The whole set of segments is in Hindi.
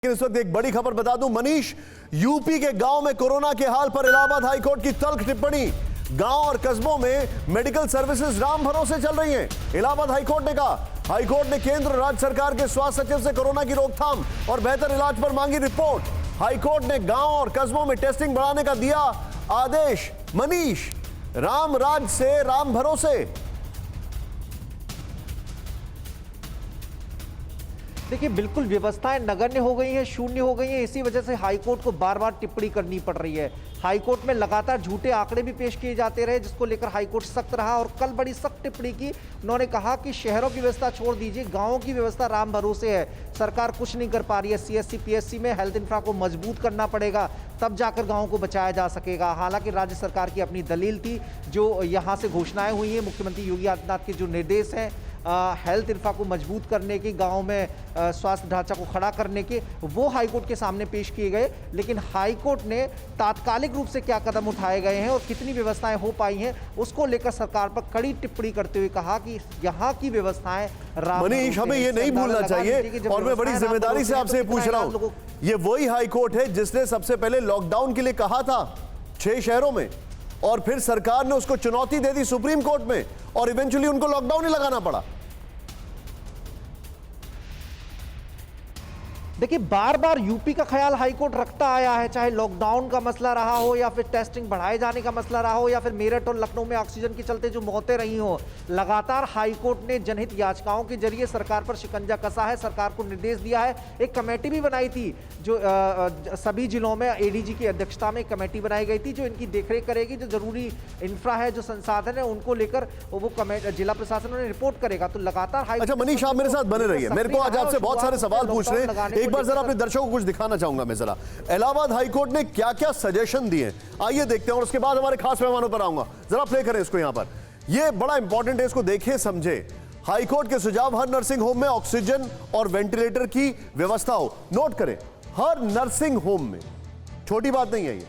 इस वक्त एक बड़ी खबर बता दूं मनीष, यूपी के गांव में कोरोना के हाल पर इलाहाबाद हाईकोर्ट की तल्ख टिप्पणी। गांव और कस्बों में मेडिकल सर्विसेज राम भरोसे चल रही हैं। इलाहाबाद हाईकोर्ट ने कहा, हाईकोर्ट ने केंद्र और राज्य सरकार के स्वास्थ्य सचिव से कोरोना की रोकथाम और बेहतर इलाज पर मांगी रिपोर्ट। हाईकोर्ट ने गांव और कस्बों में टेस्टिंग बढ़ाने का दिया आदेश। मनीष, राम राज से राम भरोसे। देखिए, बिल्कुल व्यवस्थाएं नगण्य हो गई हैं, शून्य हो गई हैं। इसी वजह से हाईकोर्ट को बार बार टिप्पणी करनी पड़ रही है। हाईकोर्ट में लगातार झूठे आंकड़े भी पेश किए जाते रहे, जिसको लेकर हाईकोर्ट सख्त रहा और कल बड़ी सख्त टिप्पणी की। उन्होंने कहा कि शहरों की व्यवस्था छोड़ दीजिए, गांवों की व्यवस्था राम भरोसे है। सरकार कुछ नहीं कर पा रही है। सीएससी पीएससी में हेल्थ इंफ्रा को मजबूत करना पड़ेगा, तब जाकर गांवों को बचाया जा सकेगा। हालांकि राज्य सरकार की अपनी दलील थी, जो यहाँ से घोषणाएं हुई हैं, मुख्यमंत्री योगी आदित्यनाथ के जो निर्देश हैं हेल्थ इंफ्रा को मजबूत करने के, गांव में स्वास्थ्य ढांचा को खड़ा करने के, वो हाईकोर्ट के सामने पेश किए गए। लेकिन हाईकोर्ट ने तात्कालिक रूप से क्या कदम उठाए गए हैं और कितनी व्यवस्थाएं हो पाई हैं, उसको लेकर सरकार पर कड़ी टिप्पणी करते हुए कहा कि यहाँ की व्यवस्थाएं मनीष, हमें ये नहीं भूलना चाहिए और मैं बड़ी जिम्मेदारी से आपसे पूछ रहा हूँ, ये वही हाईकोर्ट है जिसने सबसे पहले लॉकडाउन के लिए कहा था 6 शहरों में, और फिर सरकार ने उसको चुनौती दे दी सुप्रीम कोर्ट में और इवेंचुअली उनको लॉकडाउन ही लगाना पड़ा। देखिए, बार बार यूपी का ख्याल हाईकोर्ट रखता आया है, चाहे लॉकडाउन का मसला रहा हो या फिर टेस्टिंग बढ़ाए जाने का मसला रहा हो या फिर मेरठ और लखनऊ में ऑक्सीजन के चलते जो मौतें रही हो। लगातार हाईकोर्ट ने जनहित याचिकाओं के जरिए सरकार पर शिकंजा कसा है, सरकार को निर्देश दिया है। एक कमेटी भी बनाई थी, जो सभी जिलों में एडीजी की अध्यक्षता में एक कमेटी बनाई गई थी, जो इनकी देखरेख करेगी। जो जरूरी इंफ्रा है, जो संसाधन है, उनको लेकर वो जिला प्रशासन उन्हें रिपोर्ट करेगा। तो लगातार अच्छा मनीष, आप मेरे साथ बने रहिए, मेरे को आज आपसे बहुत सारे सवाल पूछ रहे हैं। एक बार जरा अपने दर्शकों को कुछ दिखाना चाहूंगा मैं जरा, इलाहाबाद हाईकोर्ट ने क्या क्या सजेशन दिए, आइए देखते हैं और उसके बाद हमारे खास मेहमानों पर आऊंगा। जरा प्ले करें इसको, यहां पर ये बड़ा इंपॉर्टेंट है, इसको देखें समझे। हाईकोर्ट के सुझाव, हर नर्सिंग होम में ऑक्सीजन और वेंटिलेटर की व्यवस्था हो। नोट करें, हर नर्सिंग होम में, छोटी बात नहीं है ये,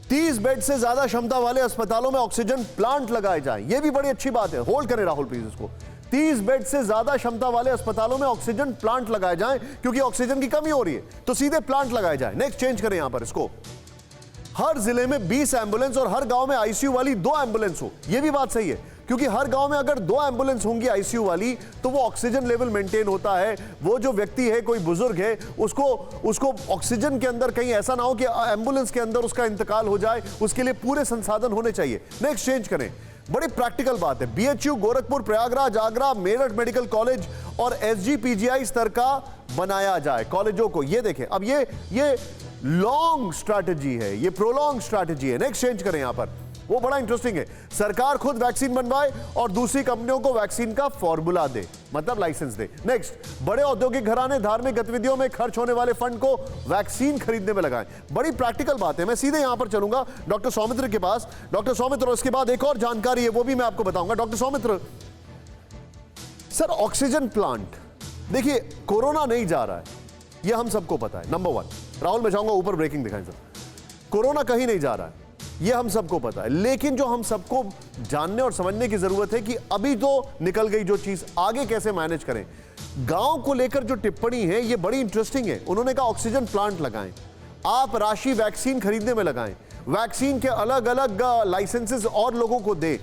30 बेड से ज्यादा क्षमता वाले अस्पतालों में ऑक्सीजन प्लांट लगाए जाएं। ये भी बड़ी अच्छी बात है, होल्ड करें राहुल प्लीज इसको। 30 बेड से ज्यादा क्षमता वाले अस्पतालों में ऑक्सीजन प्लांट लगाए जाएं, क्योंकि ऑक्सीजन की कमी हो रही है, तो सीधे प्लांट लगाए जाएं। नेक्स्ट चेंज करें यहां पर इसको, हर जिले में 20 एम्बुलेंस और हर गांव में आईसीयू वाली 2 एम्बुलेंस हो। यह भी बात सही है, क्योंकि हर गांव में अगर 2 एम्बुलेंस होंगी आईसीयू वाली, तो वो ऑक्सीजन लेवल मेंटेन होता है। वो जो व्यक्ति है, कोई बुजुर्ग है, उसको ऑक्सीजन के अंदर कहीं ऐसा ना हो कि एम्बुलेंस के अंदर उसका इंतकाल हो जाए, उसके लिए पूरे संसाधन होने चाहिए। नेक्स्ट चेंज करें, बड़ी प्रैक्टिकल बात है, BHU Gorakhpur, Prayagraj, Agra, Meerut medical college और एसजीपीजीआई स्तर का बनाया जाए कॉलेजों को। ये देखें, अब ये लॉन्ग स्ट्रैटेजी है, ये प्रोलॉन्ग स्ट्रैटेजी है। नेक्स्ट चेंज करें यहां पर, वो बड़ा इंटरेस्टिंग है, सरकार खुद वैक्सीन बनवाए और दूसरी कंपनियों को वैक्सीन का फॉर्मूला दे, मतलब लाइसेंस दे। नेक्स्ट, बड़े औद्योगिक घराने धार्मिक गतिविधियों में खर्च होने वाले फंड को वैक्सीन खरीदने में लगाएं। बड़ी प्रैक्टिकल बात है। मैं सीधे यहां पर चलूंगा डॉक्टर सौमित्र के पास। डॉक्टर सौमित्र, उसके बाद एक और जानकारी है, वो भी मैं आपको बताऊंगा। Doctor Saumitra sir, oxygen plant, देखिए कोरोना नहीं जा रहा है, यह हम सबको पता है, नंबर 1। राहुल, मैं चाहूंगा ऊपर ब्रेकिंग दिखाएं सर। कोरोना कहीं नहीं जा रहा है, यह हम सबको पता है, लेकिन जो हम सबको जानने और समझने की जरूरत है कि अभी तो निकल गई जो चीज, आगे कैसे मैनेज करें। गांव को लेकर जो टिप्पणी है ये बड़ी इंटरेस्टिंग है। उन्होंने कहा ऑक्सीजन प्लांट लगाएं, आप राशि वैक्सीन खरीदने में लगाएं, वैक्सीन के अलग अलग लाइसेंसेस और लोगों को दें।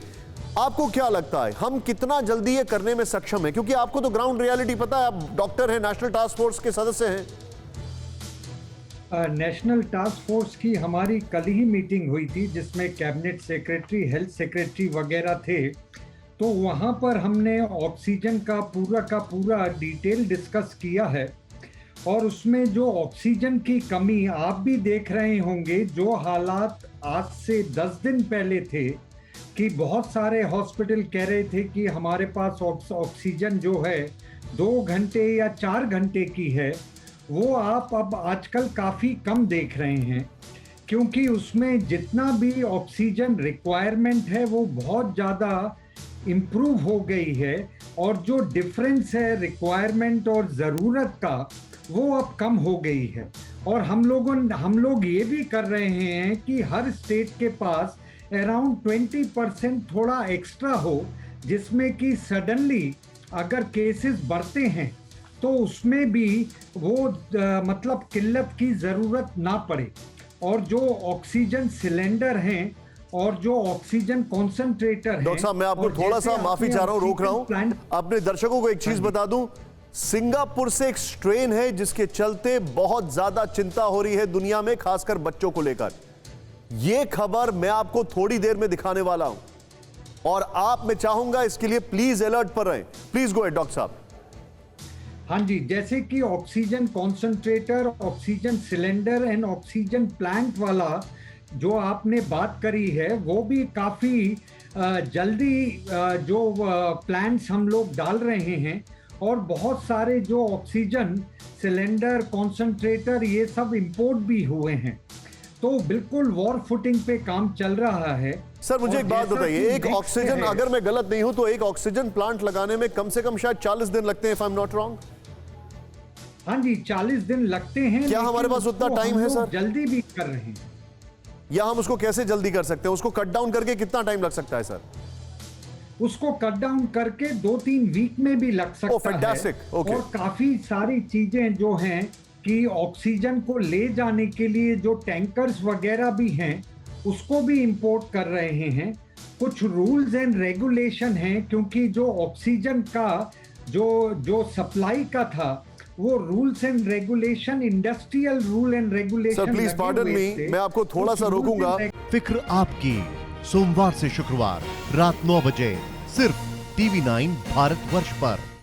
आपको क्या लगता है, हम कितना जल्दी ये करने में सक्षम है? क्योंकि आपको तो ग्राउंड रियलिटी पता है, आप डॉक्टर हैं, नेशनल टास्क फोर्स के सदस्य हैं। नेशनल टास्क फोर्स की हमारी कल ही मीटिंग हुई थी, जिसमें कैबिनेट सेक्रेटरी, हेल्थ सेक्रेटरी वगैरह थे। तो वहाँ पर हमने ऑक्सीजन का पूरा डिटेल डिस्कस किया है, और उसमें जो ऑक्सीजन की कमी आप भी देख रहे होंगे, जो हालात आज से 10 दिन पहले थे कि बहुत सारे हॉस्पिटल कह रहे थे कि हमारे पास ऑक्सीजन जो है 2 घंटे या 4 घंटे की है, वो आप अब आजकल काफ़ी कम देख रहे हैं, क्योंकि उसमें जितना भी ऑक्सीजन रिक्वायरमेंट है वो बहुत ज़्यादा इम्प्रूव हो गई है, और जो डिफरेंस है रिक्वायरमेंट और ज़रूरत का, वो अब कम हो गई है। और हम लोग ये भी कर रहे हैं कि हर स्टेट के पास अराउंड 20% थोड़ा एक्स्ट्रा हो, जिसमें कि सडनली अगर केसेस बढ़ते हैं तो उसमें भी वो मतलब किल्लत की ज़रूरत ना पड़े, और जो ऑक्सीजन सिलेंडर हैं और जो ऑक्सीजन कॉन्सेंट्रेटर हैं। डॉक्टर साहब, मैं आपको और थोड़ा जैसे सा माफी आपने चाह रहा हूं, रोक रहा हूं। ऑक्सीजन अपने दर्शकों को एक चीज बता दूं, सिंगापुर से एक स्ट्रेन है जिसके चलते बहुत ज्यादा चिंता हो रही है दुनिया में, खासकर बच्चों को लेकर। यह खबर मैं आपको थोड़ी देर में दिखाने वाला हूं और आप, मैं चाहूंगा इसके लिए प्लीज अलर्ट पर रहें। प्लीज गो अहेड डॉक्टर साहब। हाँ जी, जैसे कि oxygen concentrator, oxygen cylinder and oxygen plant वाला जो आपने बात करी है, वो भी काफ़ी जल्दी जो प्लांट्स हम लोग डाल रहे हैं, और बहुत सारे जो ऑक्सीजन सिलेंडर, कॉन्सेंट्रेटर, ये सब इंपोर्ट भी हुए हैं। तो बिल्कुल वॉर फुटिंग पे काम चल रहा है। सर मुझे एक बात बताइए, एक next ऑक्सीजन, है, अगर मैं गलत नहीं हूं तो एक ऑक्सीजन प्लांट लगाने में कम से कम शायद 40 दिन लगते हैं, if I am not wrong. हाँ जी, 40 दिन लगते हैं। क्या हमारे पास उतना उसको टाइम हम है लोग सर? जल्दी भी कर रहे हैं। या हम उसको कैसे जल्दी कर सकते हैं? उसको कट डाउन करके कितना टाइम लग सकता है सर? उसको कट डाउन करके 2-3 वीक में भी लग सकता fantastic. है। Okay. और काफी सारी चीजें जो हैं कि ऑक्सीजन को ले जाने के लिए जो टैंकर्स वगैरह भी हैं, उसको भी इंपोर्ट कर रहे हैं। कुछ रूल्स एंड रेगुलेशन हैं, क्योंकि जो ऑक्सीजन का जो सप्लाई का था, वो rules and regulation, industrial rule and regulation. Sir please pardon me, मैं आपको थोड़ा सा रोकूंगा। फिक्र आपकी, सोमवार से शुक्रवार रात 9 बजे सिर्फ TV9 भारतवर्ष पर।